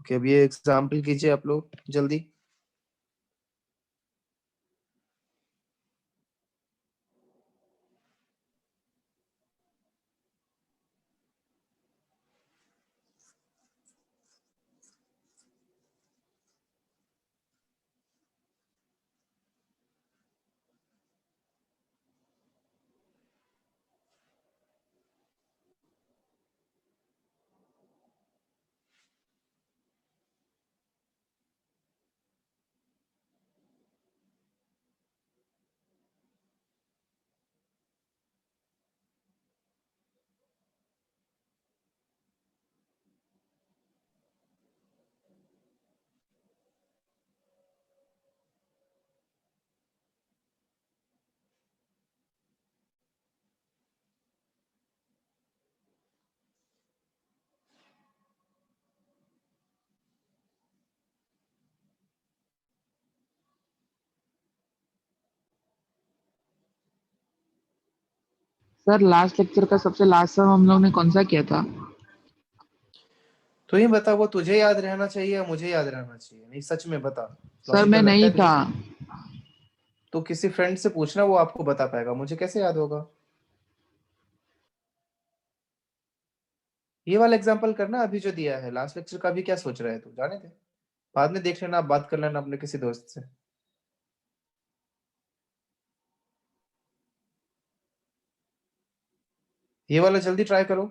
Okay, अब ये example कीजिए आप लोग जल्दी। सर लास्ट लेक्चर का सबसे लास्ट सम हम लोग ने कौन सा किया था? तो ये बता, वो तुझे याद रहना चाहिए या मुझे याद रहना चाहिए? नहीं सच में बता, सर मैं लॉजिकल लगता नहीं है तुझे? था। तो किसी फ्रेंड से पूछना, वो आपको बता पाएगा, मुझे कैसे याद होगा? ये वाला एग्जांपल करना अभी जो दिया है, लास्ट लेक्चर का भी क्या सोच रहा है तू, जाने दे। बाद में देख लेना, आप बात कर लेना अपने किसी दोस्त से। ये वाला जल्दी ट्राई करो।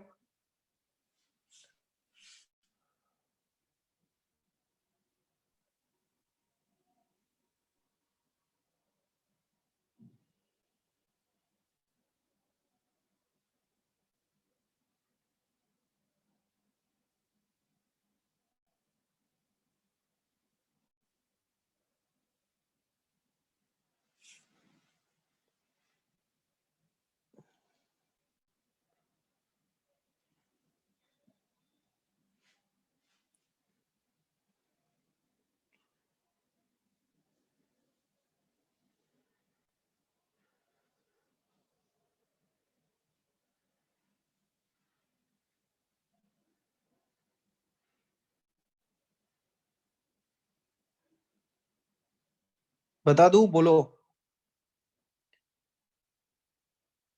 बता दूं, बोलो।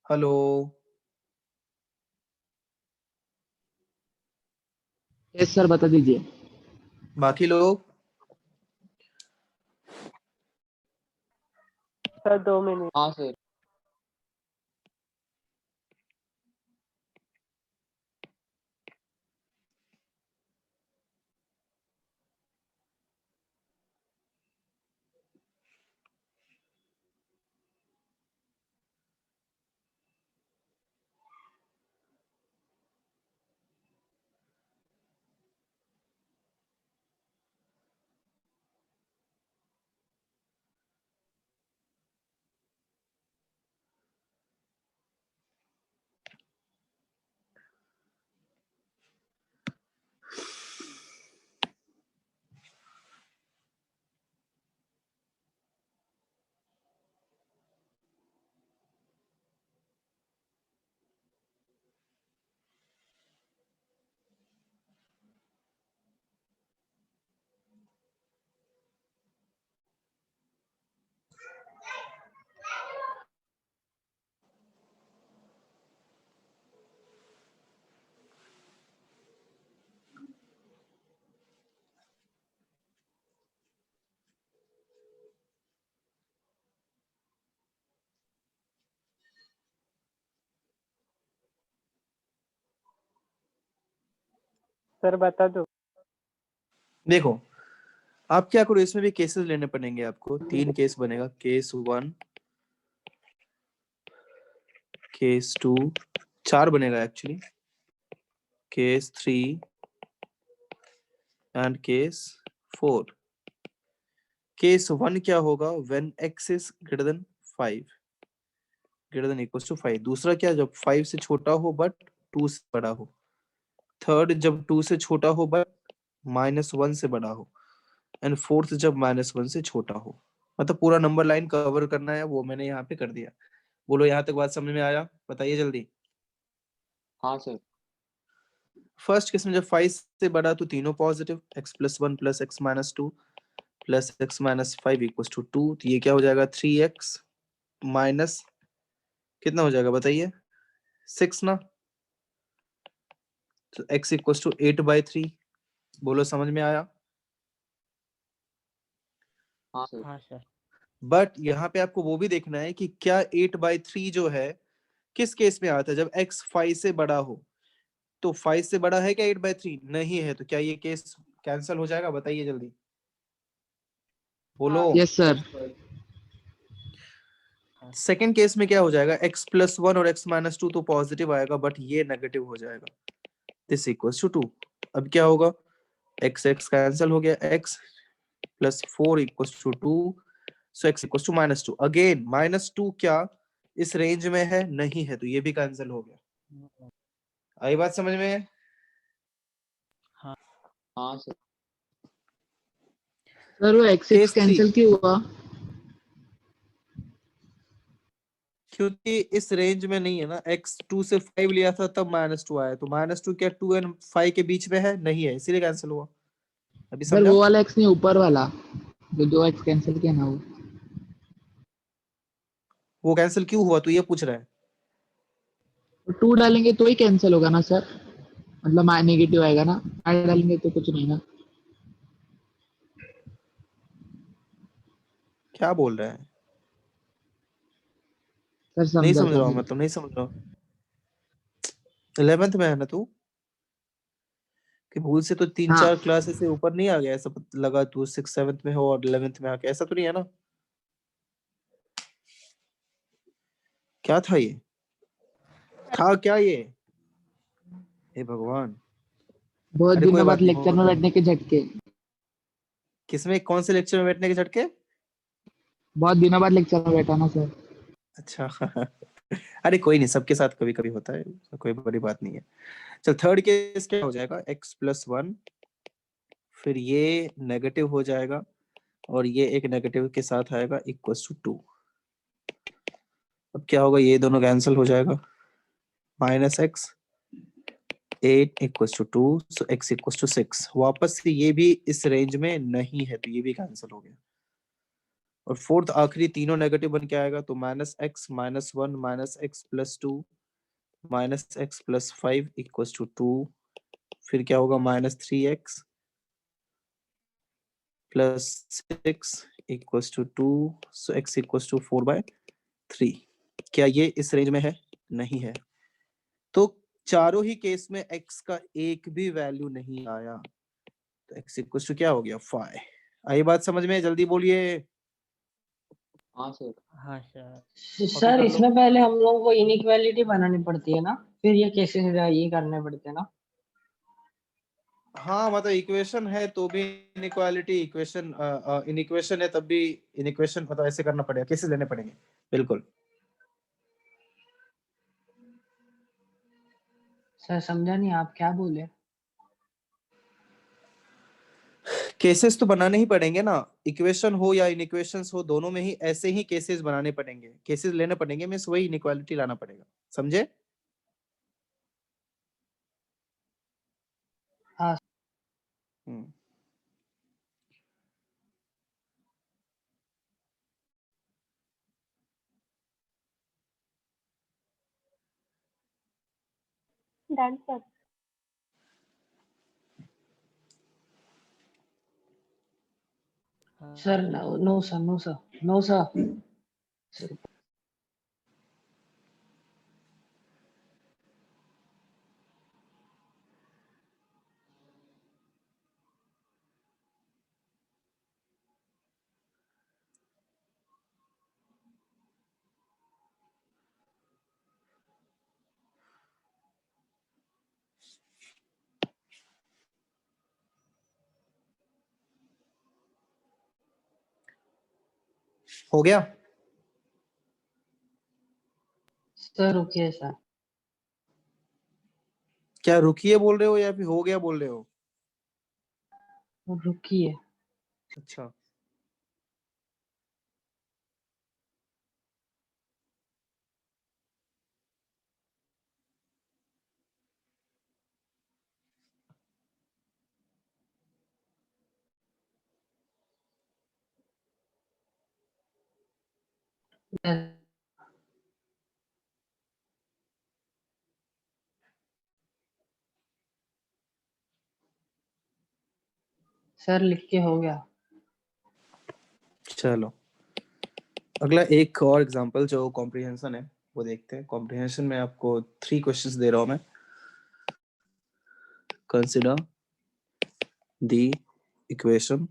हेलो। यस सर, बता दीजिए। बाकी लोग? Sir 2 minute. हाँ सर। सर बता दो। देखो, आप क्या करो, इसमें भी केसेस लेने पड़ेंगे आपको। 3 केस बनेगा, केस 1, केस 2, 4 बनेगा actually, case 3 and case 4। Case 1 क्या होगा? When x is greater than 5, greater than equal to 5। दूसरा क्या? जब 5 से छोटा हो बट 2 से बड़ा हो। थर्ड, जब 2 से छोटा हो बट -1 से बड़ा हो। एंड फोर्थ, जब -1 से छोटा हो। मतलब पूरा नंबर लाइन कवर करना है, वो मैंने यहाँ पे कर दिया। बोलो, यहाँ तक बात समझ में आया? बताइए जल्दी। हाँ सर। फर्स्ट केस में जब 5 से बड़ा तो तीनों positive, x plus 1 plus x minus 2 plus x minus 5 equals to 2, तो ये क्या हो जाएगा 3x माइनस कितना हो जाएगा बताइए 6 ना, तो x इक्वल्स टू 8/3। बोलो समझ में आया? हाँ सर। हाँ सर। बट यहाँ पे आपको वो भी देखना है कि क्या 8/3 जो है किस केस में आता है, जब x 5 से बड़ा हो। तो 5 से बड़ा है क्या 8/3? नहीं है, तो क्या ये केस कैंसिल हो जाएगा? बताइए जल्दी बोलो। Yes sir. सेकंड केस में क्या हो जाएगा, x प्लस 1 और x माइनस 2 तो पॉजिटिव आएगा बट ये नेगेटिव हो जाएगा, दिस इक्वल्स टू 2। अब क्या होगा, x x कैंसिल हो गया, x plus 4 equals to 2, so x equals to -2। Again -2 क्या इस रेंज में है? नहीं है, तो ये भी कैंसिल हो गया। आई बात समझ में? हाँ सर। सर वो x केस 3, कैंसिल क्यों हुआ? क्योंकि इस रेंज में नहीं है ना, x 2 से 5 लिया था तब -2 आया, तो -2 क्या 2 एंड 5 के बीच में है? नहीं है, इसीलिए कैंसिल हुआ। अभी सर समझा? वो वाला x नहीं, ऊपर वाला जो 2x कैंसिल किया ना वो कैंसिल क्यों हुआ तो ये पूछ रहा है? वो 2 डालेंगे तो ही कैंसिल होगा ना सर, मतलब नेगेटिव आएगा ना, 5 डालेंगे तो कुछ नहीं ना। क्या बोल रहा है? सर नहीं समझा समझ रहा हूँ, समझा। मतलब नहीं समझ रहा हूँ। 11th में है ना तू? कि भूल से तो तीन हाँ चार क्लासेस से ऊपर नहीं आ गया, ऐसा लगा तू 6 7th में हो और 11th में आके, ऐसा तो नहीं है ना? क्या था ये? था क्या ये? हे भगवान। बहुत अरे कोई दिनों बाद बात नहीं, लेक्चर में होता है। बैठने के झटके। किसमें, कौन से लेक्चर में बैठने के झटके? बहुत दिनों बाद लेक्चर में बैठा ना सर। अच्छा अरे कोई नहीं, सबके साथ कभी कभी होता है, कोई बड़ी बात नहीं है। चल थर्ड केस क्या हो जाएगा, x प्लस 1, फिर ये नेगेटिव हो जाएगा और ये एक नेगेटिव के साथ आएगा इक्वल्स टू 2। अब क्या होगा, ये दोनों कैंसिल हो जाएगा, -x 8 equals to 2, so x equals to 6। वापस से ये भी इस रेंज में नहीं है, तो ये भी कैंसिल हो गया। और फोर्थ आखिरी तीनों नेगेटिव बन के आएगा, तो -x -1 -x plus 2 -x plus 5 equals to 2। फिर क्या होगा, -3x plus 6 equals to 2, so x equals to 4/3। क्या ये इस रेंज में है? नहीं है, तो चारों ही केस में x का एक भी वैल्यू नहीं आया, तो x इक्वल्स टू क्या हो गया 5। आई बात समझ में? जल्दी बोलिए। हाँ सर। हाँ सर। कॉपी सर कर लो। इसमें पहले हम लोगों को इनइक्वालिटी बनानी पड़ती है ना, फिर ये केसेस ये करने पड़ते हैं ना। हाँ मतलब इक्वेशन है तो भी इनइक्वालिटी, इक्वेशन इनइक्वेशन है तब भी इनइक्वेशन, मतलब ऐसे करना पड़ेगा, कैसे लेने पड़ेंगे। बिल्कुल। सर समझा नहीं, आप क्या बोले? केसेस तो बनाने ही पड़ेंगे ना, इक्वेशन हो या इनइक्वेशंस हो, दोनों में ही ऐसे ही केसेस बनाने पड़ेंगे, केसेस लेने पड़ेंगे, मींस वही इनइक्वालिटी लाना पड़ेगा। समझे? हाँ। हम्म। Done sir. Sir no no sir, no sir, no sir. हो गया? सर रुकिए सर। क्या रुकिए बोल रहे हो या फिर हो गया बोल रहे हो? रुकिए। अच्छा। सर लिख के हो गया। चलो अगला एक और एग्जांपल जो कॉम्प्रिहेंशन है वो देखते हैं। कॉम्प्रिहेंशन में आपको 3 क्वेश्चंस दे रहा हूं मैं। Consider the equation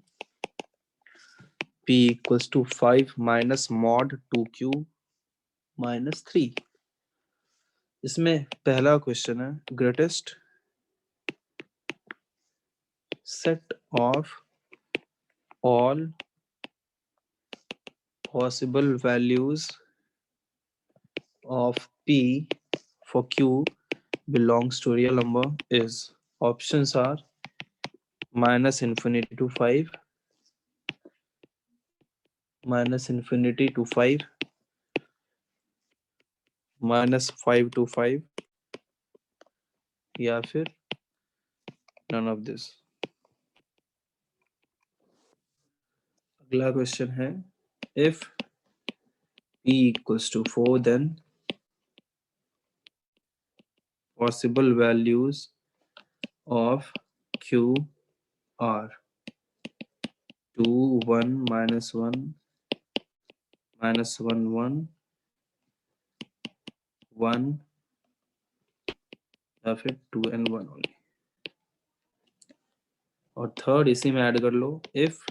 p equals to 5 minus mod 2q minus 3। इसमें पहला क्वेश्चन है greatest set of all possible values of p for q belongs to real number is, options are minus infinity to 5, minus infinity to 5, minus 5 to 5 या फिर none of this। अगला question है if p equals to 4 then possible values of q are 2 1 minus 1 minus 1 1 1 या फिर 2 and 1 only। और third इसी में add कर लो if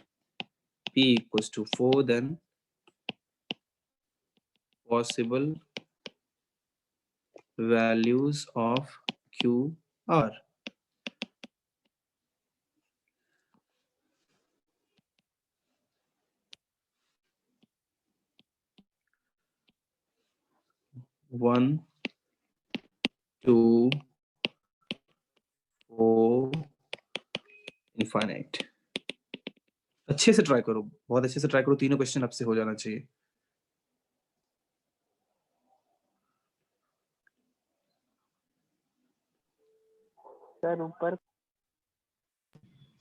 p equals to 4 then possible values of q are 1 2 4 infinite। अच्छे से ट्राई करो, बहुत अच्छे से ट्राई करो, तीनों क्वेश्चन आपसे हो जाना चाहिए। सर ऊपर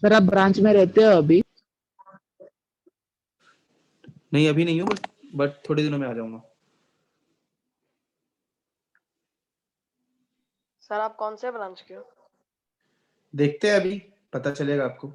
सर आप ब्रांच में रहते हो अभी? नहीं अभी नहीं हो बट थोड़े दिनों में आ जाऊंगा। सर आप कौन से ब्रांच के हो? देखते हैं अभी पता चलेगा आपको।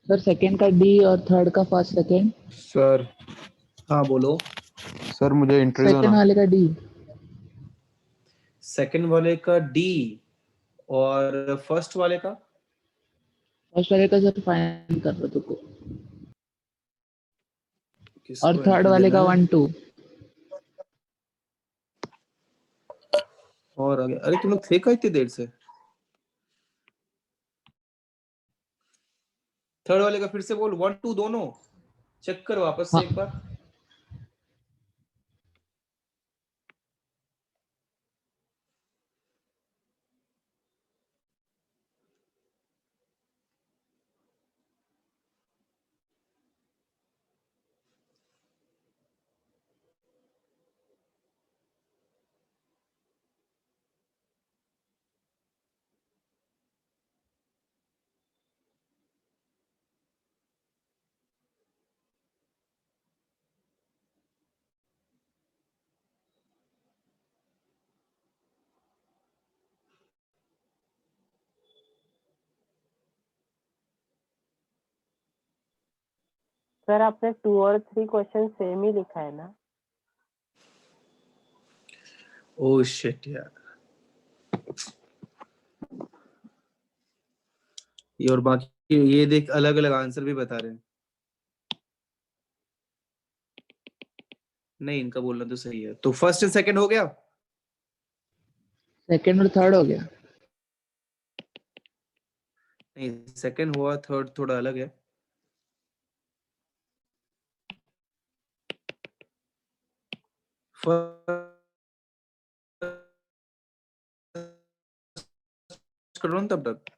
सर सेकंड का डी और थर्ड का फर्स्ट सेकंड। सर हाँ बोलो। सर मुझे इंटरव्यू सेकंड ना। वाले का डी। सेकंड वाले का डी और फर्स्ट वाले का फर्स्ट वाले का सर फाइंड कर रहा तुमको। किसको और थर्ड एंट्री वाले देना का है? 1 2। और आगे, अरे तुम लोग थे क्या इतनी देर से? थर्ड वाले का फिर से बोल, 1 2 दोनों चेक कर वापस से हाँ। एक बार। सर आपने 2 और 3 क्वेश्चन सेम ही लिखा है ना? ओह शिट यार, ये और बाकी ये देख अलग अलग आंसर भी बता रहे हैं। नहीं, इनका बोलना तो सही है। तो फर्स्ट एंड सेकंड हो गया। सेकंड और थर्ड हो गया। नहीं, सेकंड हुआ, थर्ड थोड़ा अलग है। फर्स्ट कर रहा हूं तब तक।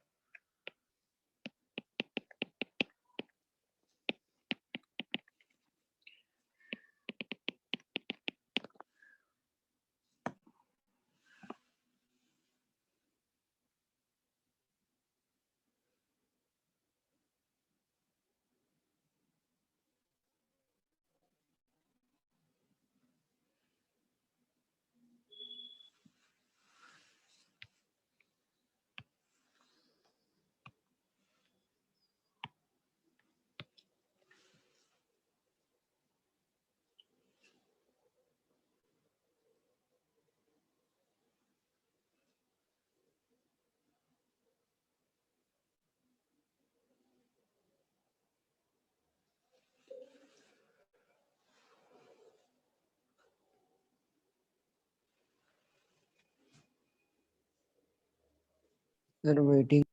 Sir waiting.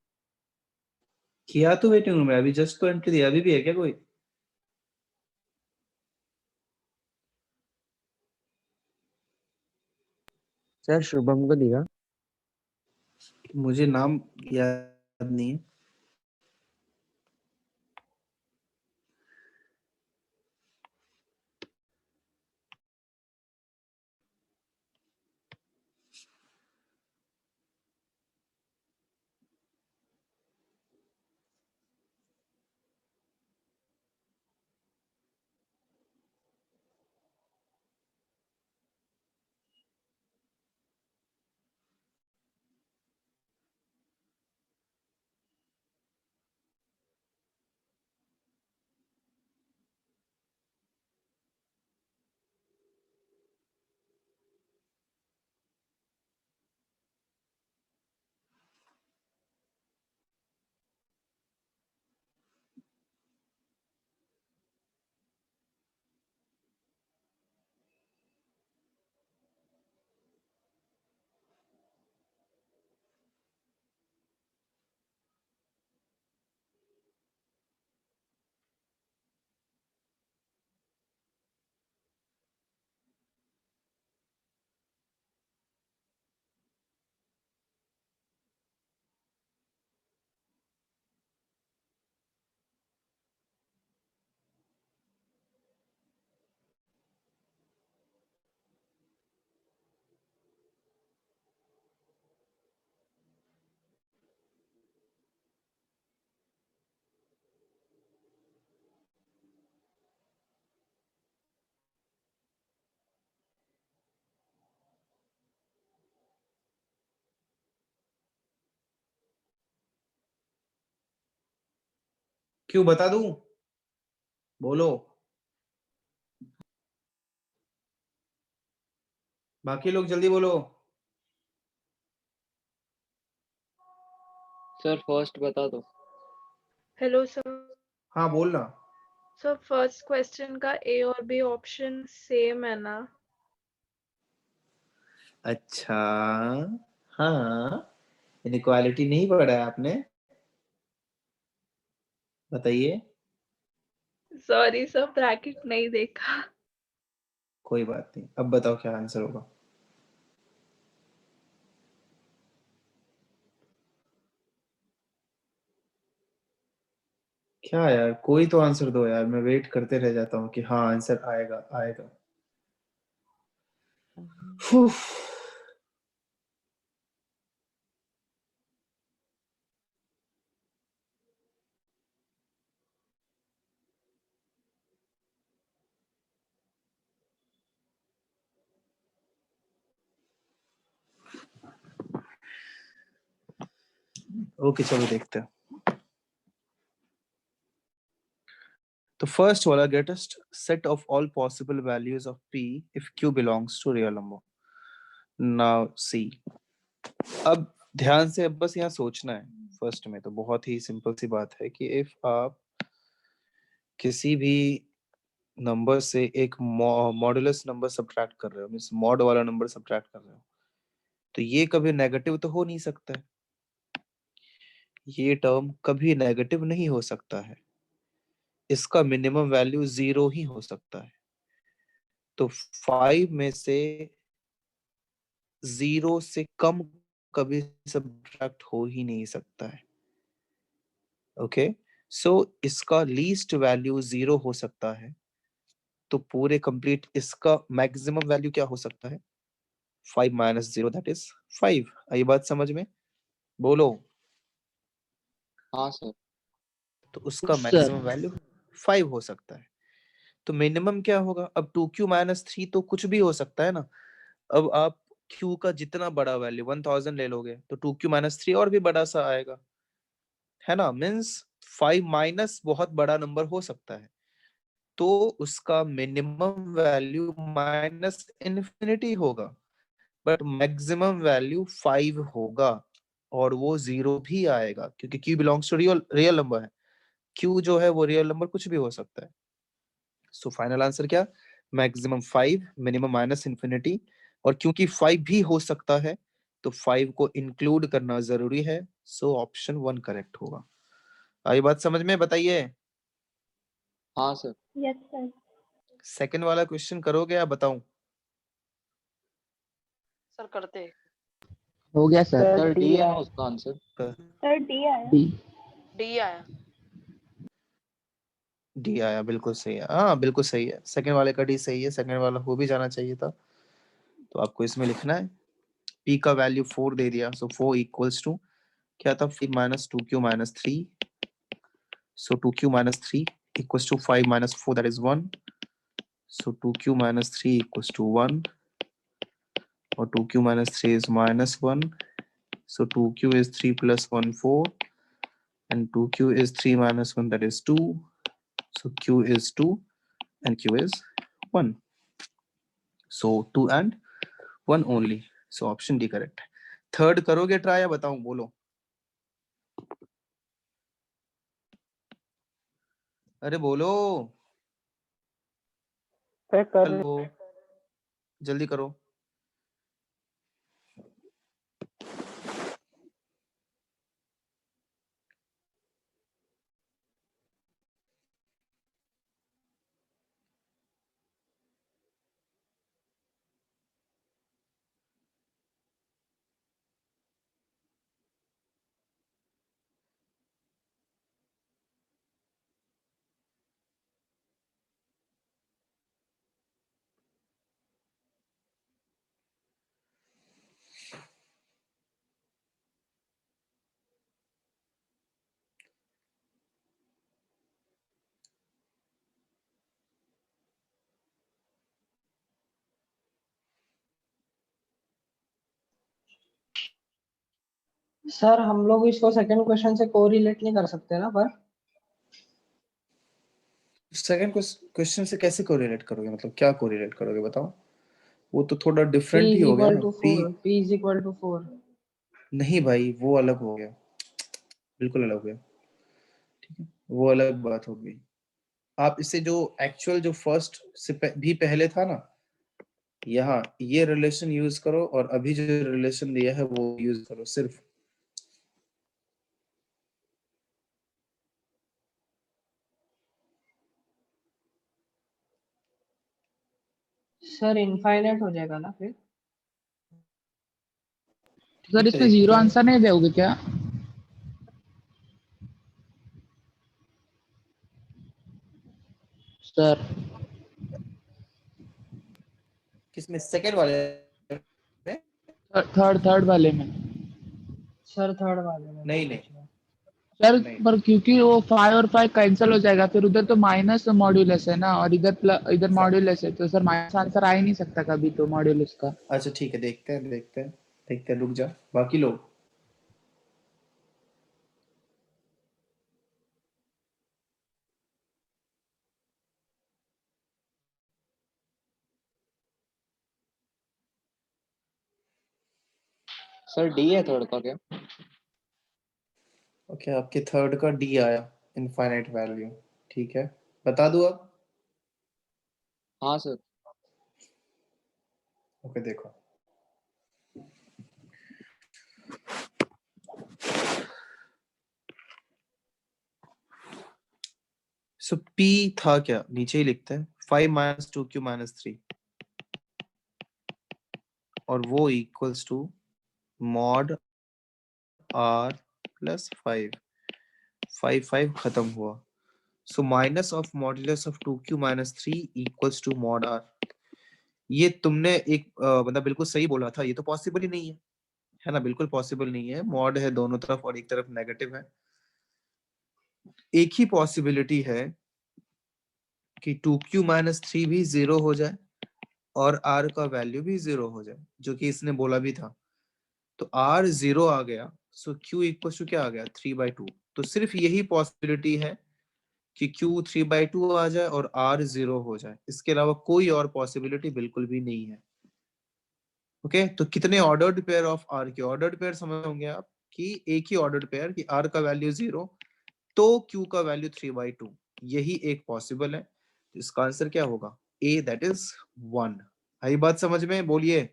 किया तो वेटिंग रूम में, अभी जस्ट तो एंट्री दिया। अभी भी है क्या कोई? सर शुभम को दिया। मुझे नाम याद नहीं है। क्यों बता दूं? बोलो। बाकी लोग जल्दी बोलो। सर फर्स्ट बता दो। Hello sir. हाँ बोलना। सर फर्स्ट क्वेश्चन का ए और बी ऑप्शन सेम है ना? अच्छा, हाँ, इनइक्वालिटी नहीं पढ़ा है आपने? बताइए। सॉरी सर, ब्रैकेट नहीं देखा। कोई बात नहीं, अब बताओ क्या आंसर होगा। क्या यार, कोई तो आंसर दो यार, मैं वेट करते रह जाता हूँ कि हाँ आंसर आएगा आएगा। फुफ। ओके चलो देखते हैं। तो फर्स्ट वाला, greatest set of all possible values of p if q belongs to real number. Now see, अब ध्यान से अब बस यहाँ सोचना है। फर्स्ट में तो बहुत ही सिंपल सी बात है कि इफ आप किसी भी नंबर से एक मॉडुलस नंबर सब्ट्रैक्ट कर रहे हो, मींस मॉड वाला नंबर सब्ट्रैक्ट कर रहे हो, तो ये कभी नेगेटिव तो हो नहीं सकता है। ये टर्म कभी नेगेटिव नहीं हो सकता है। इसका मिनिमम वैल्यू 0 ही हो सकता है। तो 5 में से 0 से कम कभी सब्ट्रैक्ट हो ही नहीं सकता है। ओके, सो इसका लीस्ट वैल्यू 0 हो सकता है। तो पूरे कंप्लीट इसका मैक्सिमम वैल्यू क्या हो सकता है? 5 माइनस 0 दैट इज 5। आई बात समझ में? बोलो। हाँ सर। तो उसका सर मैक्सिमम वैल्यू 5 हो सकता है। तो मिनिमम क्या होगा? अब 2q माइनस 3 तो कुछ भी हो सकता है ना। अब आप q का जितना बड़ा वैल्यू 1000 ले लोगे तो 2q माइनस 3 और भी बड़ा सा आएगा, है ना। मीन्स 5 माइनस बहुत बड़ा नंबर हो सकता है। तो उसका मिनिमम वैल्यू माइनस इन्फिनिटी होगा, बट मैक्सिमम वैल्यू 5 होगा। और वो 0 भी आएगा क्योंकि q belongs to real real number है। q जो है वो रियल नंबर कुछ भी हो सकता है। सो फाइनल आंसर क्या? Maximum 5, minimum minus infinity. और क्योंकि 5 भी हो सकता है तो 5 को इंक्लूड करना जरूरी है। सो ऑप्शन 1 करेक्ट होगा। आई बात समझ में? बताइए। हाँ सर। Yes sir. सेकंड वाला क्वेश्चन करोगे या बताऊं? सर करते। हो गया sir. Sir sir D D है ना आया। उसका आंसर? सर डी आया। डी। डी आया। डी आया, बिल्कुल सही है। हाँ बिल्कुल सही है, सेकंड वाले का डी सही है। सेकंड वाला हो भी जाना चाहिए था। तो आपको इसमें लिखना है p का वैल्यू 4 दे दिया। सो 4 इक्वल्स टू क्या था? 5 minus 2q minus 3। So 2q minus 3 equals to 5 minus 4 that is 1। So 2q minus 3 equals to 1 और 2q minus 3 is minus 1. So 2q is 3 plus 1, 4. And 2q is 3 minus 1, that is 2. So q is 2 and q is 1. So 2 and 1 only. So option D correct. Third करोगे try या बताऊं? बोलो। अरे बोलो। Sir कर hello, जल्दी करो। Sir हम लोग इसको सेकंड क्वेश्चन से कोरिलेट नहीं कर सकते ना पर सेकंड क्वेश्चन से कैसे कोरिलेट करोगे, मतलब क्या कोरिलेट करोगे बताओ? वो तो थोड़ा P डिफरेंट ही is हो गया equal ना। to P 4. P is equal to 4. नहीं भाई, वो अलग हो गया, बिल्कुल अलग हो गया, ठीक है, वो अलग बात हो गई। आप इसे जो एक्चुअल जो फर्स्ट से भी पहले था ना, यहाँ ये रिलेशन यूज करो और अभी जो रिलेशन दिया है वो यूज करो सिर्फ। सर इनफाइनाइट हो जाएगा ना फिर? सर इसमें जीरो आंसर नहीं दोगे क्या? सर किसमें, सेकंड वाले में? थर्ड वाले में। सर थर्ड वाले में नहीं मैं नहीं पूछ रहा हूँ। सर नहीं, पर क्योंकि वो 5 और 5 कैंसिल हो जाएगा, फिर उधर तो माइनस मॉड्यूलस है ना, और इधर मॉड्यूलस है, तो सर माइनस आंसर आ ही नहीं सकता कभी तो मॉड्यूलस का। अच्छा ठीक है, देखते हैं, रुक जा, बाकी लोग। सर डी है थर्ड का क्या? ओके, आपके थर्ड का डी आया, इनफाइनाइट वैल्यू, ठीक है, बता दूं अब? हाँ सर। ओके देखो, सो P था क्या, नीचे ही लिखते हैं, 5 माइनस 2Q माइनस 3, और वो equals to mod R plus 5, 5 खत्म हुआ, so minus of modulus of 2Q minus 3 equals to mod R। ये तुमने एक मतलब बिल्कुल सही बोला था, ये तो पॉसिबल ही नहीं है ना, बिल्कुल पॉसिबल नहीं है, मॉड है दोनों तरफ और एक तरफ नेगेटिव है। एक ही पॉसिबिलिटी है कि 2Q माइनस 3 भी 0 हो जाए और R का वैल्यू भी 0 हो जाए, जो कि इसने बोला भी था। तो R 0 आ गया, सो Q इक्वल टू क्या आ गया, 3/2। तो सिर्फ यही पॉसिबिलिटी है कि Q 3/2 आ जाए और R 0 हो जाए, इसके अलावा कोई और पॉसिबिलिटी बिल्कुल भी नहीं है। ओके, तो कितने ऑर्डर्ड पेयर ऑफ R के, ऑर्डर्ड पेयर समझ होंगे आप कि एक ही ऑर्डर्ड पेयर कि R का वैल्यू 0 तो Q का वैल्यू 3/2, यही एक पॉसिबल है। तो इसका आंसर क्या होगा, A, दैट इज 1। आई बात समझ में, बोलिए।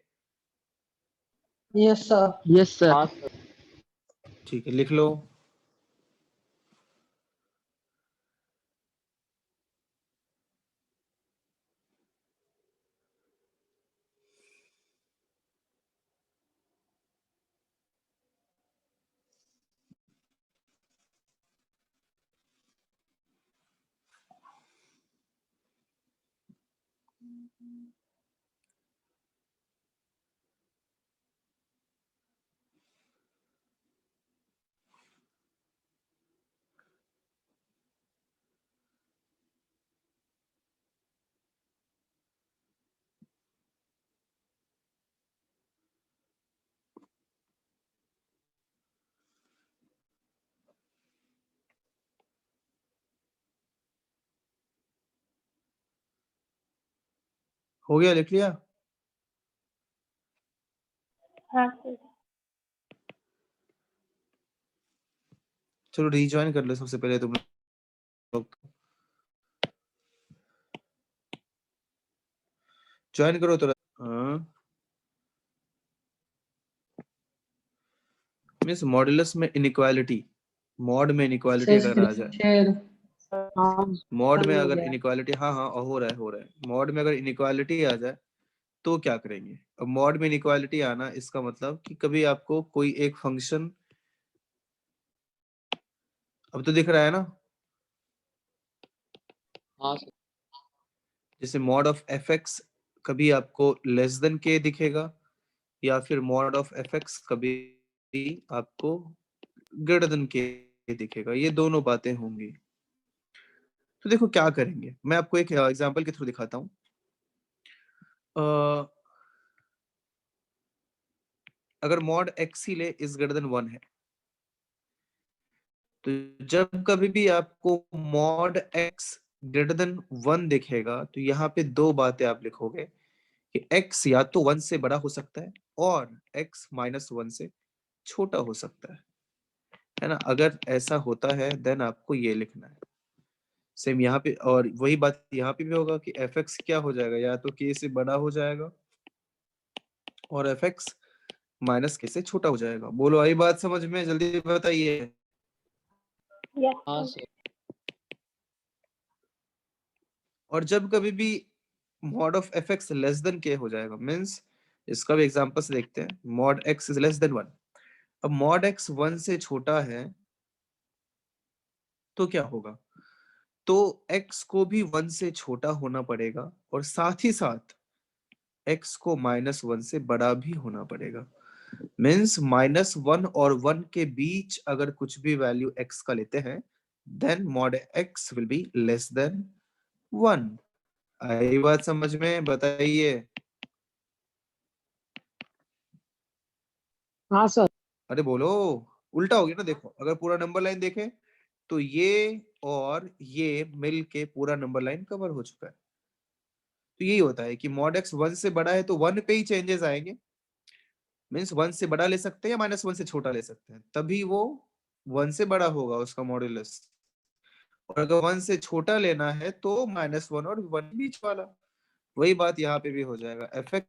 Yes sir. Yes sir. हाँ सर। ठीक है, लिख लो। हो गया, लिख लिया? हाँ सर। चलो रीजॉइन कर लो सबसे पहले तुम लोग, ज्वाइन करो तो। मींस मॉडुलस में इनइक्वालिटी, मॉड में इनइक्वालिटी सर अगर आ जाए, शेयर। हाँ मॉड सर में हो अगर गया। इनइक्वालिटी, हाँ हाँ हो रहा है, मॉड में अगर इनइक्वालिटी आ जाए तो क्या करेंगे? अब मॉड में इनइक्वालिटी आना, इसका मतलब कि कभी आपको कोई एक फंक्शन, अब तो दिख रहा है ना, हाँ सर। जैसे मॉड ऑफ fx कभी आपको लेस देन k दिखेगा, या फिर मॉड ऑफ fx कभी आपको ग्रेटर देन k दिखेगा, ये दोनों बातें होंगी। तो देखो क्या करेंगे, मैं आपको एक एग्जांपल के थ्रू दिखाता हूँ। अगर मॉड x ही ले इज ग्रेटर देन 1 है, तो जब कभी भी आपको मॉड x ग्रेटर देन 1 दिखेगा तो यहाँ पे दो बातें आप लिखोगे कि x या तो 1 से बड़ा हो सकता है और x -1 से छोटा हो सकता है ना। अगर ऐसा होता है देन आपको ये लिखना है। सेम यहाँ पे, और वही बात यहाँ पे भी होगा कि fx क्या हो जाएगा, या तो k से बड़ा हो जाएगा और fx -k से छोटा हो जाएगा। बोलो आई बात समझ में, जल्दी बताइए। हाँ सर। और जब कभी भी mod of fx less than k हो जाएगा, मीन्स इसका भी एग्जांपल से देखते हैं। Mod x is less than 1, अब मॉड x 1 से छोटा है तो क्या होगा, तो x को भी 1 से छोटा होना पड़ेगा और साथ ही साथ x को -1 से बड़ा भी होना पड़ेगा। मीन्स -1 और 1 के बीच अगर कुछ भी वैल्यू x का लेते हैं then mod x will be less than 1। आई बात समझ में, बताइए। हाँ सर। अरे बोलो, उल्टा हो गया ना। देखो अगर पूरा नंबर लाइन देखें तो ये और ये मिल के पूरा नंबर लाइन कवर हो चुका है। तो यही होता है कि मॉड x 1 से बड़ा है तो 1 पे ही चेंजेस आएंगे। मीन्स 1 से बड़ा ले सकते हैं या -1 से छोटा ले सकते हैं, तभी वो 1 से बड़ा होगा उसका मॉड्यूलस। और अगर 1 से छोटा लेना है तो -1 और 1 बीच वाला। वही बात यहाँ पे भी हो जाएगा। fx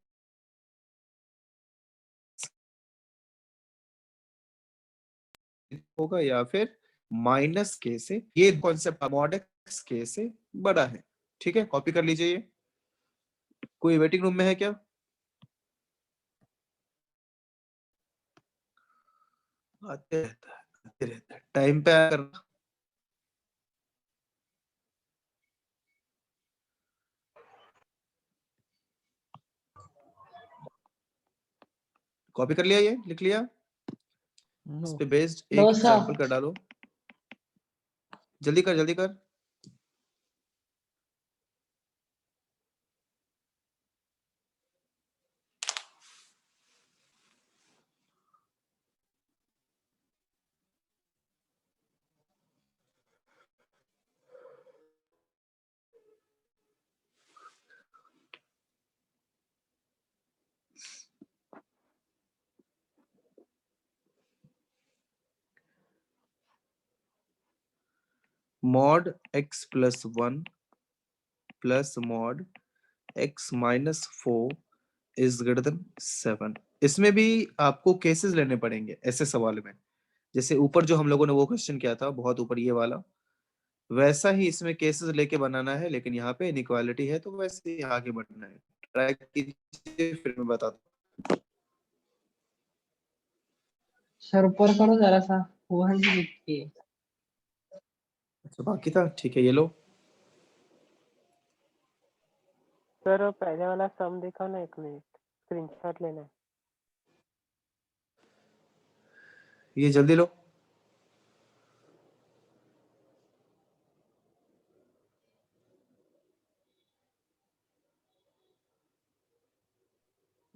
होगा या फिर -k से, ये कॉन्सेप्ट मॉड x k से बड़ा है। ठीक है, कॉपी कर लीजिए। ये कोई वेटिंग रूम में है क्या? आते रहता है टाइम पे आया करना। कॉपी कर लिया, ये लिख लिया, इस पे बेस्ड एक डोसा। एग्जांपल कर डालो। जल्दी कर जल्दी कर। Mod x plus 1 plus mod x -4 is greater then 7। इसमें भी आपको केसेस लेने पड़ेंगे ऐसे सवाल में। जैसे ऊपर जो हम लोगों ने वो क्वेश्चन किया था बहुत ऊपर ये वाला, वैसा ही इसमें केसेस लेके बनाना है, लेकिन यहाँ पे इनइक्वालिटी है तो वैसे ही आगे बढ़ना है। ट्राई कीजिए फिर मैं बताता हूँ। सर ऊपर करो जरा सा, वो है जी लिखिए। अच्छा बाकी था, ठीक है ये लो। सर पहले वाला सम दिखाओ ना, 1 मिनट स्क्रीनशॉट लेना है। ये जल्दी लो।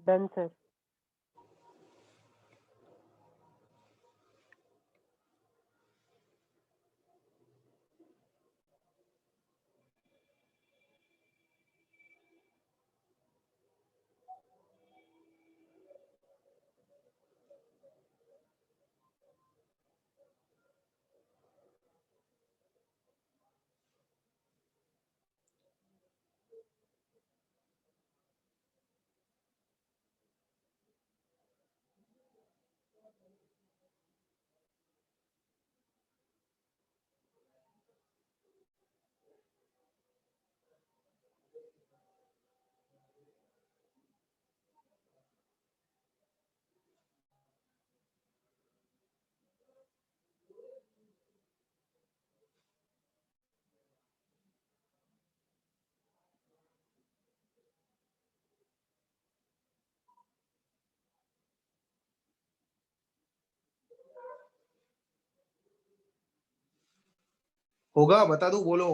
Done sir. होगा बता दूं, बोलो।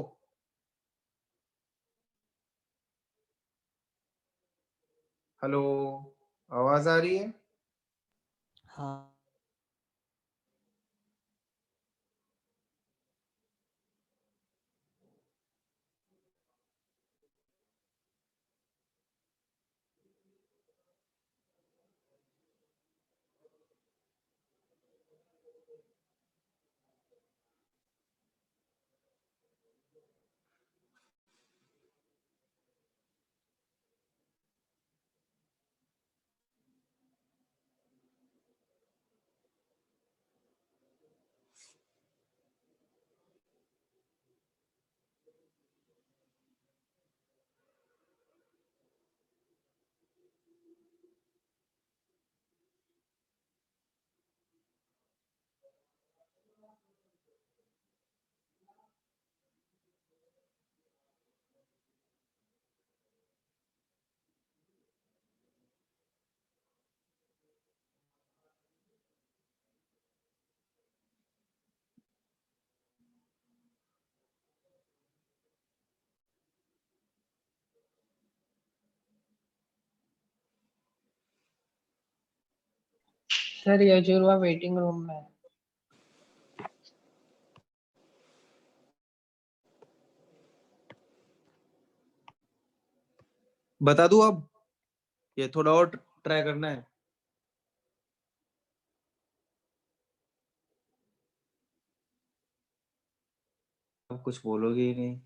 हेलो, आवाज आ रही है? हाँ सर यजुर्वा वेटिंग रूम में है। बता दूं अब, ये थोड़ा और ट्राई करना है? अब कुछ बोलोगे ही नहीं।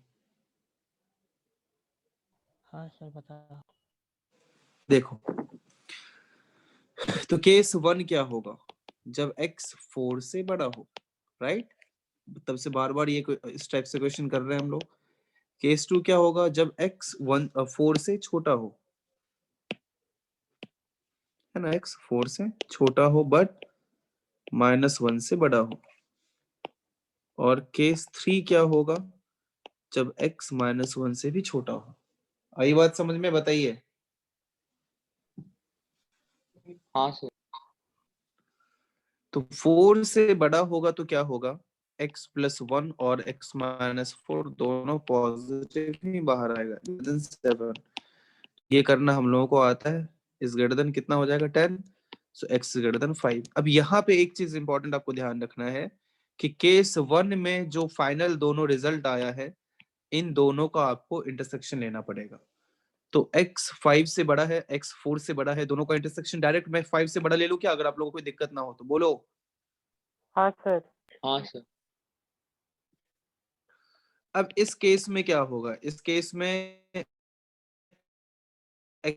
हाँ सर बता। देखो, तो केस 1 क्या होगा जब x 4 से बड़ा हो, राइट? तब से बार बार ये इस टाइप से क्वेश्चन कर रहे हैं हम लोग। केस 2 क्या होगा जब x 4 से छोटा हो, है ना? x 4 से छोटा हो बट -1 से बड़ा हो। और केस 3 क्या होगा जब x -1 से भी छोटा हो। आई बात समझ में? बताइए। हाँ सर। तो 4 से बड़ा होगा तो क्या होगा, x + 1 और x - 4 दोनों पॉजिटिव ही बाहर आएगा। 7 ये करना हम लोगों को आता है। इस ग्रेटर देन कितना हो जाएगा 10, सो x ग्रेटर देन 5। अब यहाँ पे एक चीज इंपॉर्टेंट आपको ध्यान रखना है कि केस 1 में जो फाइनल दोनों रिजल्ट आया है, इन दोनों का आपको इंटरसेक्शन लेना पड़ेगा। तो x 5 से बड़ा है, x 4 से बड़ा है, दोनों का इंटरसेक्शन डायरेक्ट मैं 5 से बड़ा ले लूं क्या? अगर आप लोगों को कोई दिक्कत ना हो तो बोलो। हाँ सर। हाँ सर। अब इस केस में क्या होगा, इस केस में x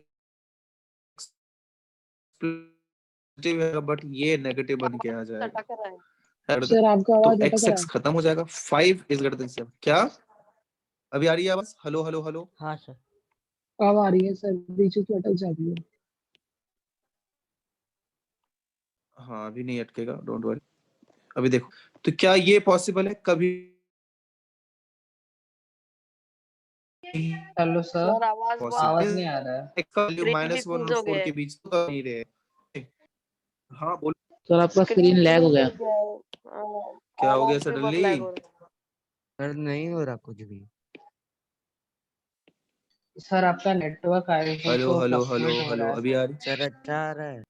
पॉजिटिव है बट ये नेगेटिव बन के आ जाएगा। अटक रहा है। सर आपका तो आवाज अटक x रहा x है। खत्म हो जाएगा, 5 इज ग्रेटर देन 7। क्या अभी आ रही है आवाज? Hello hello hello. हाँ सर। अब आ रही है सर, बीच में अटक जाती है। हाँ अभी नहीं अटकेगा, डोंट वरी। अभी देखो, तो क्या ये पॉसिबल है कभी? हेलो सर, सर आवाज बहुत आवाज नहीं आ रहा है। x का वैल्यू स्क्रीन भी -1 फ्रीज और हो 4 गया के है। बीच तो कर नहीं रहे। हाँ बोल। सर आपका स्क्रीन लैग हो गया। क्या हो गया आवाज भी बहुत सडनली? लैग हो रहा है। सर नहीं हो रहा कुछ भी। सर आपका network I think hello so hello hello fluctuate हो हेलो, रहा है। अभी आ रही? सर अच्छा आ रहा है।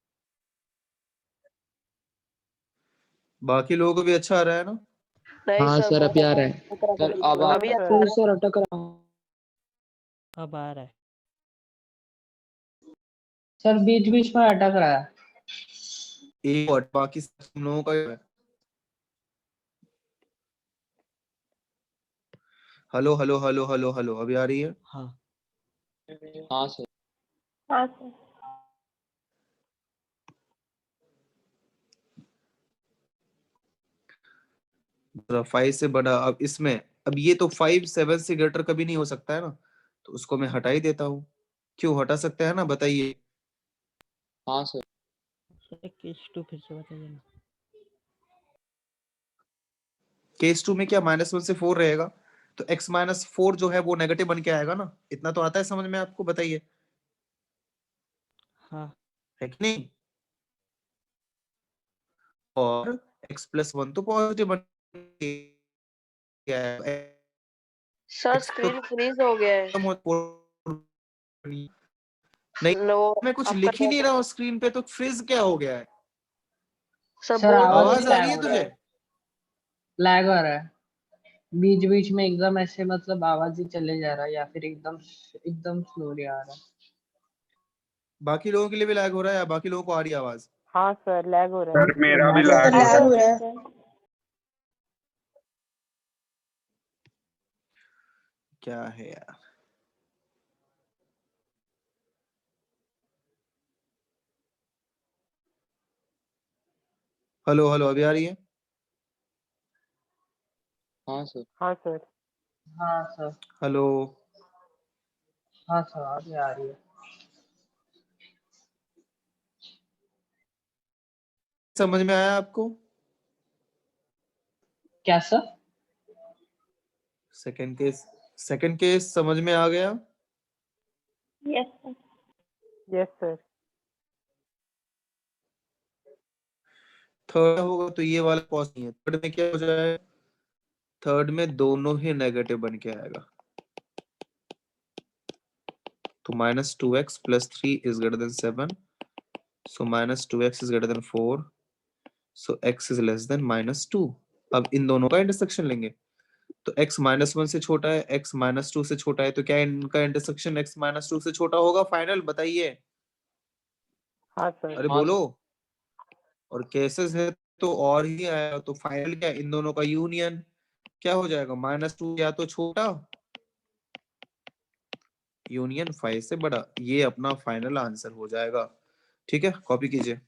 बाकी लोगों को भी अच्छा आ रहा है ना? नहीं हाँ सर सर बहुत अभी आ रहा है। सर अब आ हाँ अभी रहा है। अच्छा आ सर। फिर रहा सर अटक रहा है। अब आ रहा है। सर बीच बीच में अटक रहा है। एक और बाकी सब तुम लोगों का है। Hello hello hello hello hello, अभी आ रही है? हाँ। हाँ सर। हाँ सर। 5 से बड़ा। अब इसमें, अब ये तो 5 7 से ग्रेटर कभी नहीं हो सकता है ना, तो उसको मैं हटा ही देता हूँ। क्यों हटा सकते हैं ना? बताइए। हाँ सर। सर केस 2 फिर से बताइए ना। केस 2 में क्या -1 से 4 रहेगा, तो x - 4 जो है वो नेगेटिव बन के आएगा ना। इतना तो आता है समझ में आपको? बताइए, हाँ। है कि नहीं? और x + 1 तो पॉजिटिव बन के आएगा। सर x तो स्क्रीन फ्रीज हो गया है। खत्म हो, नहीं लो मैं कुछ आपका लिख ही नहीं रहा हूँ स्क्रीन पे, तो फ्रीज क्या हो गया है? सर सर बोल तो आवाज आवाज भी आ रहे रही लैग है हो रहा तुझे? है। लैग हो रहा है बीच बीच में, एकदम ऐसे मतलब आवाज ही चले जा रहा है या फिर एकदम एकदम स्लोली आ रहा है। बाकी लोगों के लिए भी लैग हो रहा है या बाकी लोगों को आ रही है आवाज? हाँ सर लैग हो रहा है। सर मेरा भी हाँ लैग सर, हो रहा है। क्या है यार? हेलो हेलो, अभी आ रही है? हाँ सर। हाँ सर। हाँ सर। हेलो। हाँ सर अभी आ रही है। समझ में आया आपको? क्या सर? सेकंड केस समझ में आ गया? Yes sir. Yes sir. Third होगा तो ये वाला पॉसिबल है। थर्ड में क्या हो जाए? थर्ड में दोनों ही नेगेटिव बन के आएगा, तो -2x + 3 is greater then 7, so -2x is greater then 4, so x is less than -2। अब इन दोनों का इंटरसेक्शन लेंगे, तो x -1 से छोटा है, x -2 से छोटा है, तो क्या इनका इंटरसेक्शन x -2 से छोटा होगा? फाइनल बताइए, हाँ सर। अरे हाँ बोलो। और केसेस है तो और ही आया, तो फाइनल क्या, इन दोनों का यूनियन क्या हो जाएगा? -2 या तो छोटा यूनियन 5 से बड़ा। ये अपना फाइनल आंसर हो जाएगा। ठीक है, कॉपी कीजिए।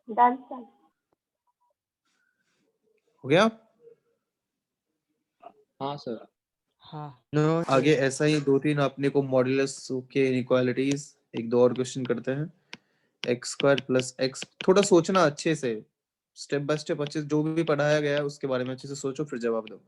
Done sir. हो गया? हाँ सर। हाँ नो आगे ऐसा ही 2-3 अपने को मॉड्यूलस के इनइक्वालिटीज, एक दो और क्वेश्चन करते हैं। x² + x, थोड़ा सोचना अच्छे से, स्टेप बाय स्टेप अच्छे से, जो भी पढ़ाया गया है उसके बारे में अच्छे से सोचो, फिर जवाब दो।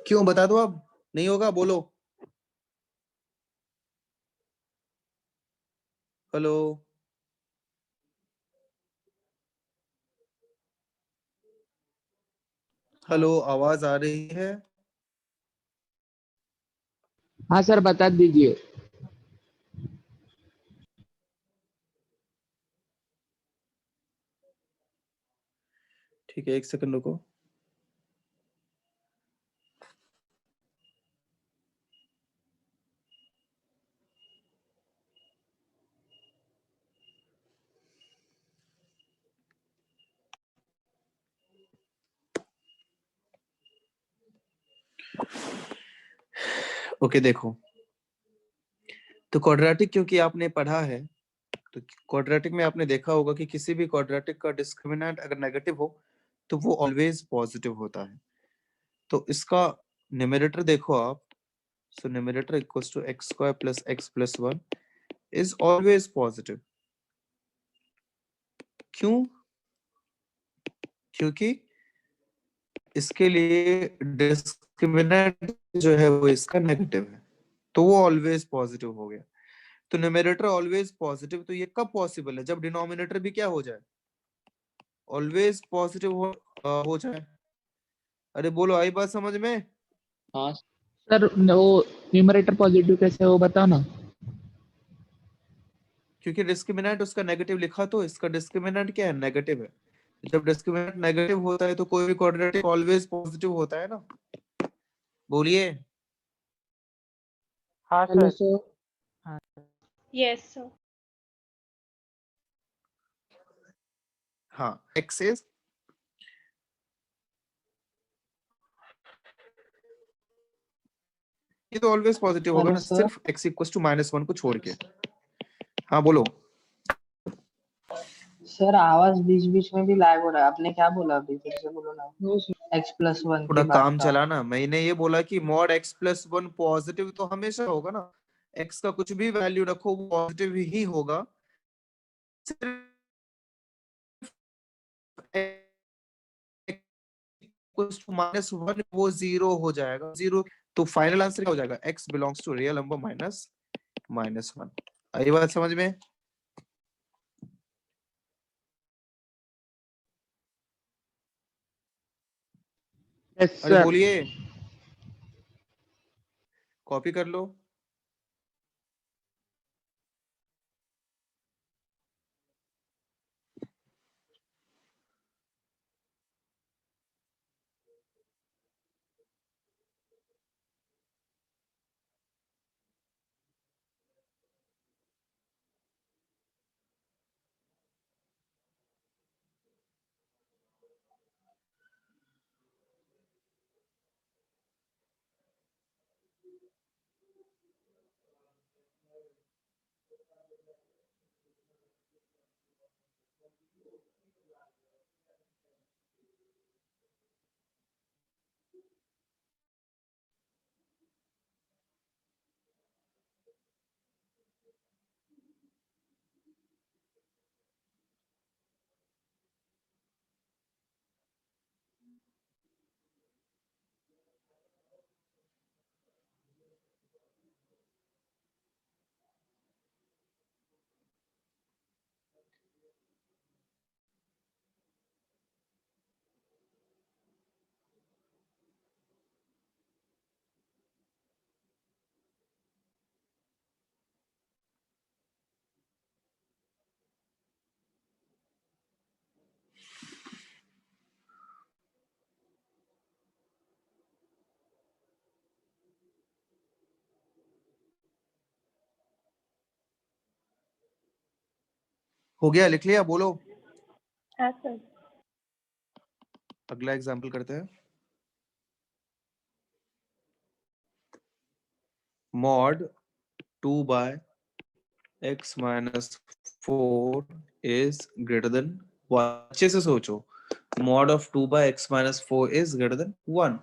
क्यों, बता दो। अब नहीं होगा, बोलो। हेलो। हेलो, आवाज आ रही है? हाँ सर बता दीजिए। ठीक है, एक सेकंड रुको। ओके देखो, तो क्वाड्रेटिक क्योंकि आपने पढ़ा है, तो क्वाड्रेटिक में आपने देखा होगा कि किसी भी क्वाड्रेटिक का डिस्क्रिमिनेंट अगर नेगेटिव हो तो वो ऑलवेज पॉजिटिव होता है। तो इसका न्यूमरेटर देखो आप, so numerator equals to x square plus x plus 1 is always positive. क्यों? क्योंकि इसके लिए डिस्क्रिमिनेंट जो है वो इसका नेगेटिव है, तो वो ऑलवेज पॉजिटिव हो गया। तो न्यूमरेटर ऑलवेज पॉजिटिव, तो ये कब पॉसिबल है? जब डिनोमिनेटर भी क्या हो जाए, ऑलवेज पॉजिटिव हो जाए। अरे बोलो, आई बात समझ में? हाँ सर वो न्यूमरेटर पॉजिटिव कैसे है वो बताओ ना। क्योंकि डिस्क्रिमिनेंट उसका नेगेटिव लिखा, तो इसका डिस्क्रिमिनेंट क्या है? नेगेटिव है। जब डिस्क्रिमिनेंट नेगेटिव होता है तो कोई भी क्वाड्रेटिक ऑलवेज पॉजिटिव होता है ना। बोलिए। हाँ हेलो सर। सर। हाँ Yes, sir. हाँ, एक्स इज ये तो ऑलवेज पॉजिटिव होगा हेलो ना, सर। सिर्फ x इक्वल टू -1 को छोड़ के। हाँ बोलो। सर आवाज बीच बीच में भी लैग हो रहा है, आपने क्या बोला अभी फिर से बोलो ना। x+1 थोड़ा के बाद काम का। चला ना, मैंने ये बोला कि मॉड x प्लस 1 पॉजिटिव तो हमेशा होगा ना। x का कुछ भी वैल्यू रखो वो पॉजिटिव ही होगा। -1 वो जीरो हो जाएगा, जीरो। तो फाइनल आंसर क्या हो जाएगा? x belongs to real number -1। आई बात समझ में? यस अरे सर। बोलिए, कॉपी कर लो। हो गया, लिख लिया? बोलो। हाँ सर. अगला एग्जाम्पल करते हैं। Mod 2/x-4 is greater then 1। अच्छे से सोचो, mod of 2/x-4 is greater then 1।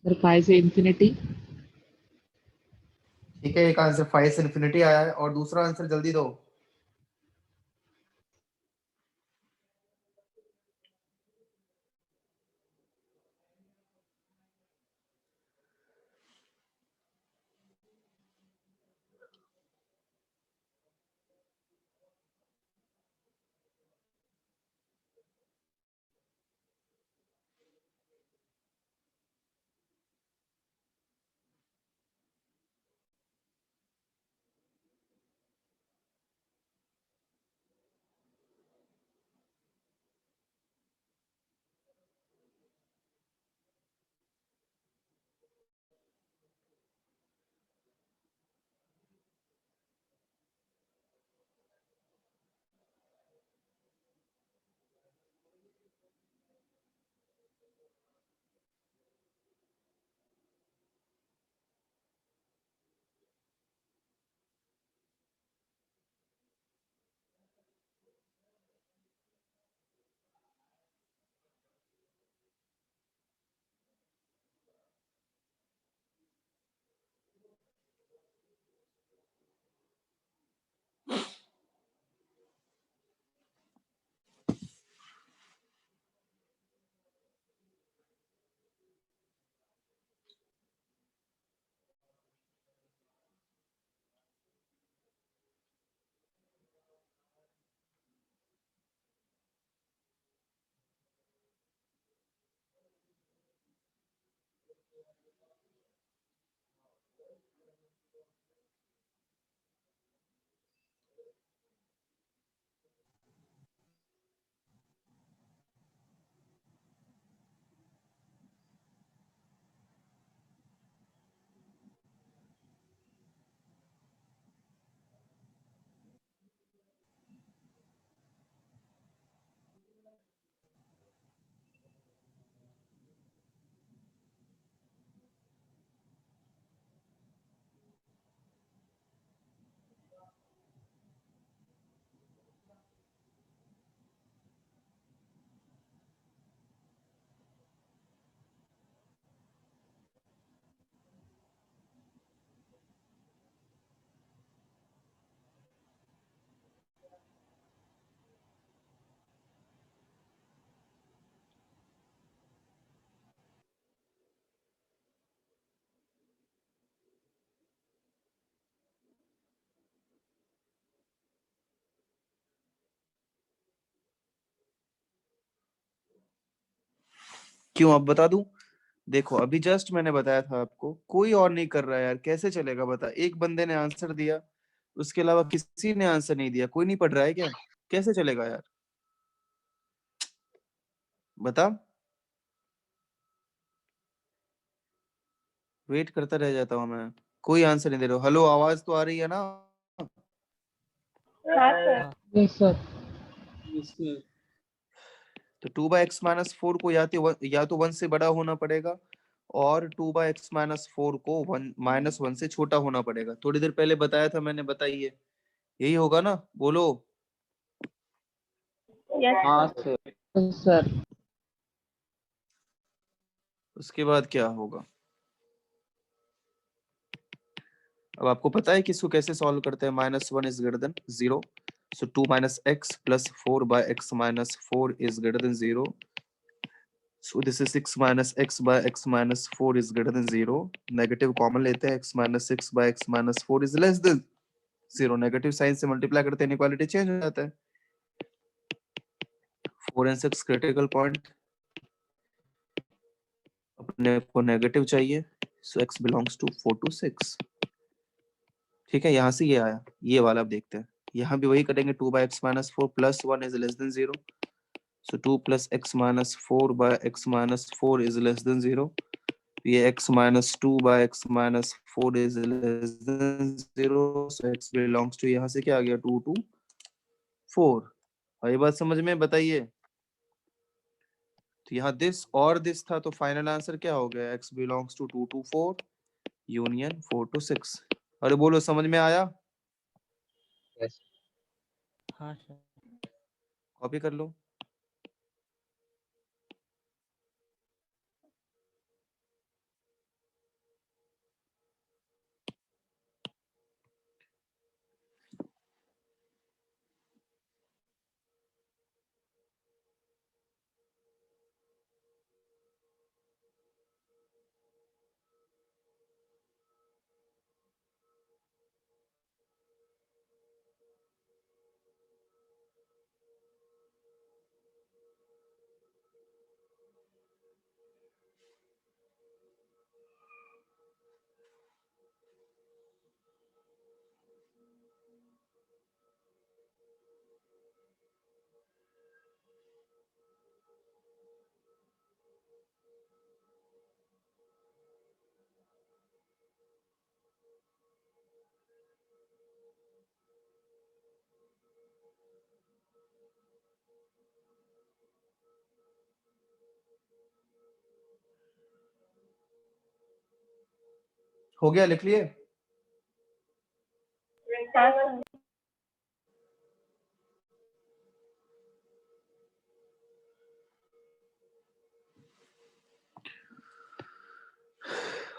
Sir 5 से इंफिनिटी। ठीक है, एक आंसर 5 से इन्फिनिटी आया है, और दूसरा आंसर जल्दी दो। क्यों, अब बता दूं? देखो, अभी जस्ट मैंने बताया था आपको, कोई और नहीं कर रहा है यार, कैसे चलेगा बता? एक बंदे ने आंसर दिया, उसके अलावा किसी ने आंसर नहीं दिया, कोई नहीं पढ़ रहा है क्या? कैसे चलेगा यार, बता। वेट करता रह जाता हूँ मैं, कोई आंसर नहीं दे रहा। हेलो, आवाज तो आ रही है ना? हाँ सर। हाँ यस सर। तो 2/x-4 को या तो 1 से बड़ा होना पड़ेगा, और 2/x-4 को 1 से छोटा होना पड़ेगा। थोड़ी देर पहले बताया था मैंने, बताइए, यही होगा ना? बोलो। यस हाँ सर। सर। Yes sir. उसके बाद क्या होगा? अब आपको पता है कि इसको कैसे सॉल्व करते हैं? -1 is greater then 0, so 2 - x plus 4/x-4 is greater than 0. So this is 6 - x/x-4 is greater than 0. Negative common लेते हैं, x - 6/x-4 is less than 0. Negative sign से मल्टीप्लाई करते हैं, इनइक्वालिटी चेंज हो जाता है। 4 and 6 क्रिटिकल पॉइंट, अपने को नेगेटिव चाहिए, so x belongs to 4 to 6। ठीक है, यहाँ से ये आया, ये वाला अब देखते हैं। यहाँ भी वही करेंगे, 2/x-4 plus 1 is less than 0. So 2 plus x-4/x-4 is less than 0. ये x minus 2/x-4 is less than 0. So x belongs to, यहाँ से क्या आ गया? 2 to 4। और ये बात समझ में? बताइए। तो यहाँ दिस और दिस था, तो फाइनल आंसर क्या हो गया? x belongs to 2 to 4 union 4 to 6। अरे बोलो, समझ में आया? यस। हाँ सर। कॉपी कर लो। हो गया, लिख लिए? हाँ सर।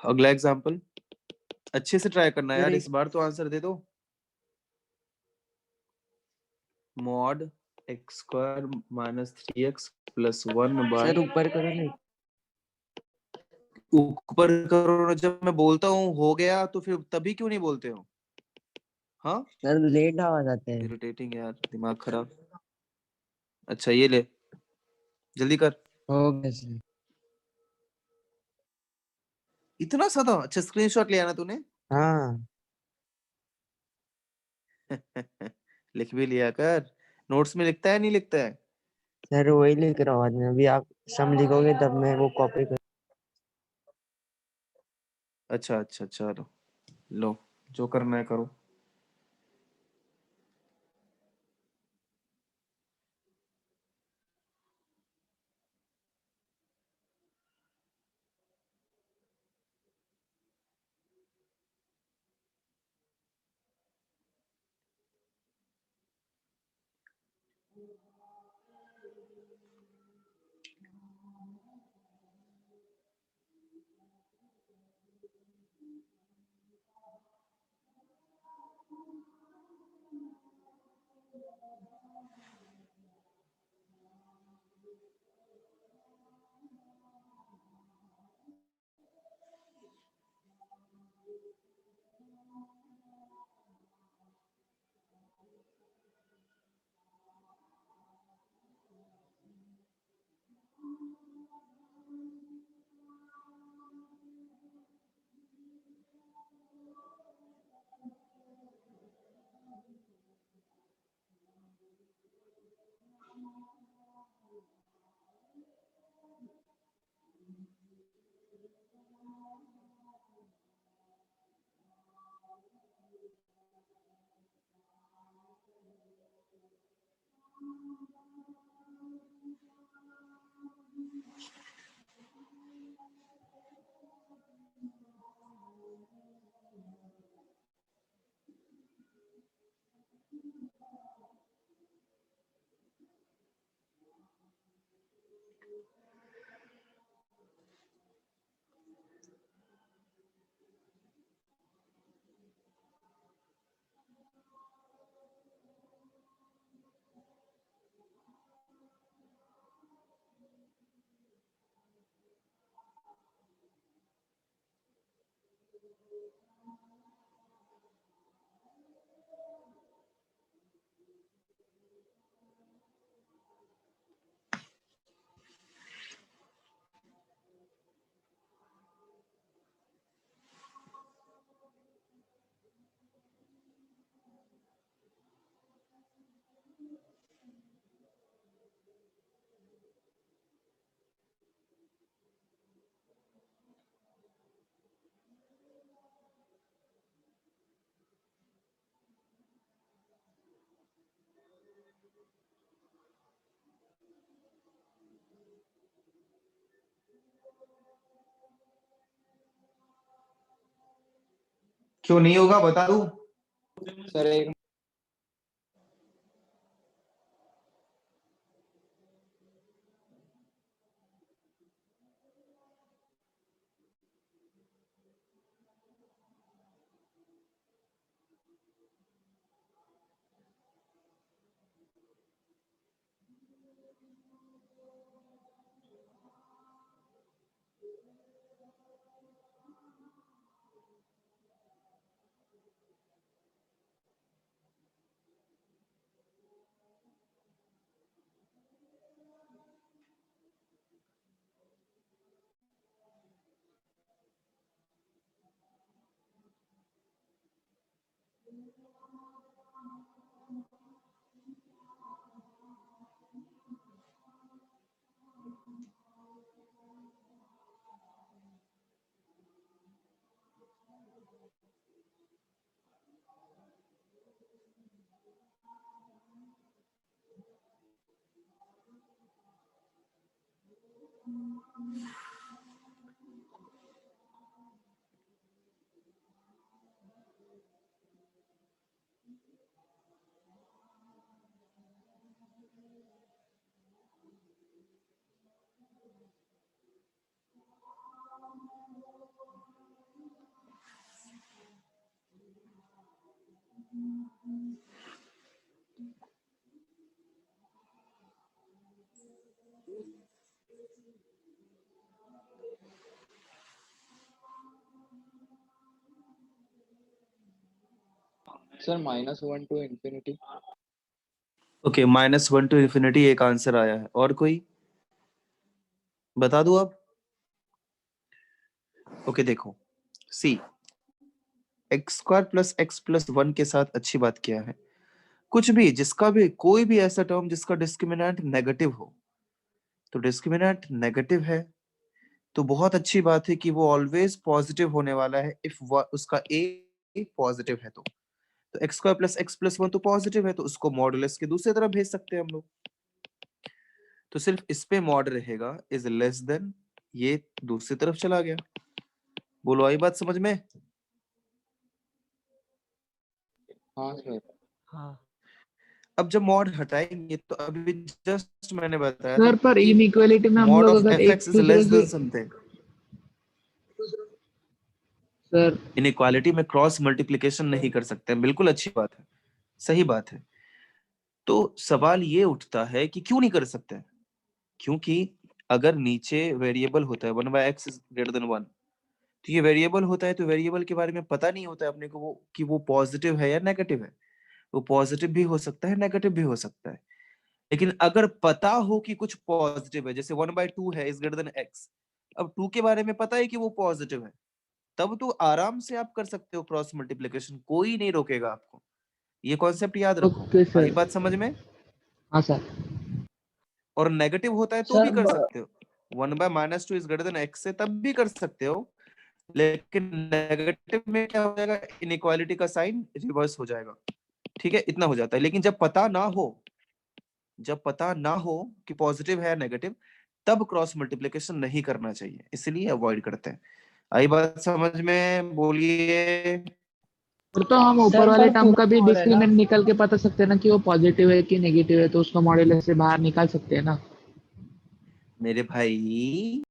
अगला एग्जाम्पल अच्छे से ट्राई करना यार, सर इस बार तो आंसर दे दो। Mod x square minus 3x plus 1 by sir ऊपर करो ना। ऊपर करो ना, जब मैं बोलता हूँ हो गया तो फिर तभी क्यों नहीं बोलते हो? हाँ, सर लेट आवाज आते हैं। इरिटेटिंग यार, दिमाग खराब। अच्छा ये ले, जल्दी कर। हो गया सर। इतना सा था? अच्छा स्क्रीनशॉट ले आना तूने। हाँ लिख भी लिया कर। नोट्स में लिखता है नहीं लिखता है? सर वही लिख रहा हूँ आज मैं, अभी आप सम लिखोगे तब मैं वो कॉपी कर। अच्छा अच्छा, चलो लो, जो करना है करो। क्यों नहीं होगा बता दूं? सर एक sir -1 to infinity। Okay, -1 to infinity एक आंसर आया है। और कोई बता दूं अब? ओके देखो, सी x² + x + 1 के साथ अच्छी बात क्या है, कुछ भी जिसका भी कोई भी ऐसा टर्म जिसका डिस्क्रिमिनेंट नेगेटिव हो, तो डिस्क्रिमिनेंट नेगेटिव है तो बहुत अच्छी बात है कि वो ऑलवेज पॉजिटिव होने वाला है इफ उसका a पॉजिटिव है। तो x² + x + 1 तो पॉजिटिव है, तो उसको मॉडुलस के दूसरी तरफ भेज सकते हैं हम लोग। तो सिर्फ इस पे मॉड रहेगा इज लेस देन, ये दूसरी तरफ चला गया। बोलो, आई बात समझ में? हाँ सर। हाँ अब जब मॉड हटाएंगे तो अभी जस्ट मैंने बताया सर पर इनइक्वालिटी में हम मॉड लोग ऑफ अगर एफ एक एक्स इज दूसरे लेस से देन समथिंग। सर इनइक्वालिटी में क्रॉस मल्टीप्लिकेशन नहीं कर सकते हैं, बिल्कुल अच्छी बात है, सही बात है। तो सवाल ये उठता है कि क्यों नहीं कर सकते? क्योंकि अगर नीचे वेरिएबल होता है 1/x इज ग्रेटर देन 1, तो ये वेरिएबल होता है तो वेरिएबल के बारे में पता नहीं होता है अपने को वो कि वो पॉजिटिव है या नेगेटिव है। वो पॉजिटिव भी हो सकता है, नेगेटिव भी हो सकता है। लेकिन अगर पता हो कि कुछ पॉजिटिव है, जैसे 1/2 है इज ग्रेटर देन x, अब 2 के बारे में पता है कि वो पॉजिटिव है, तब तो आराम से आप कर सकते हो क्रॉस मल्टीप्लिकेशन, कोई नहीं रोकेगा आपको। ये कॉन्सेप्ट याद रखो। Okay I sir. बात समझ में? हाँ सर। और नेगेटिव होता है तो भी सर कर सकते हो, 1/-2 इज ग्रेटर देन x से तब भी कर सकते हो। लेकिन नेगेटिव में क्या हो जाएगा, इनइक्वालिटी का साइन रिवर्स हो जाएगा। ठीक है, इतना हो जाता है। लेकिन जब पता ना हो कि पॉजिटिव है नेगेटिव, तब क्रॉस मल्टीप्लिकेशन नहीं करना चाहिए, इसलिए अवॉइड करते हैं। आई बात समझ में? बोलिए। और तो हम ऊपर सर वाले पर टर्म का भी पूरा और है ना। डिस्क्रिमिनेंट निकल के पता सकते हैं ना कि वो पॉजिटिव है कि नेगेटिव है, तो उसको मॉड्यूलस से बाहर निकाल सकते हैं ना। मेरे भाई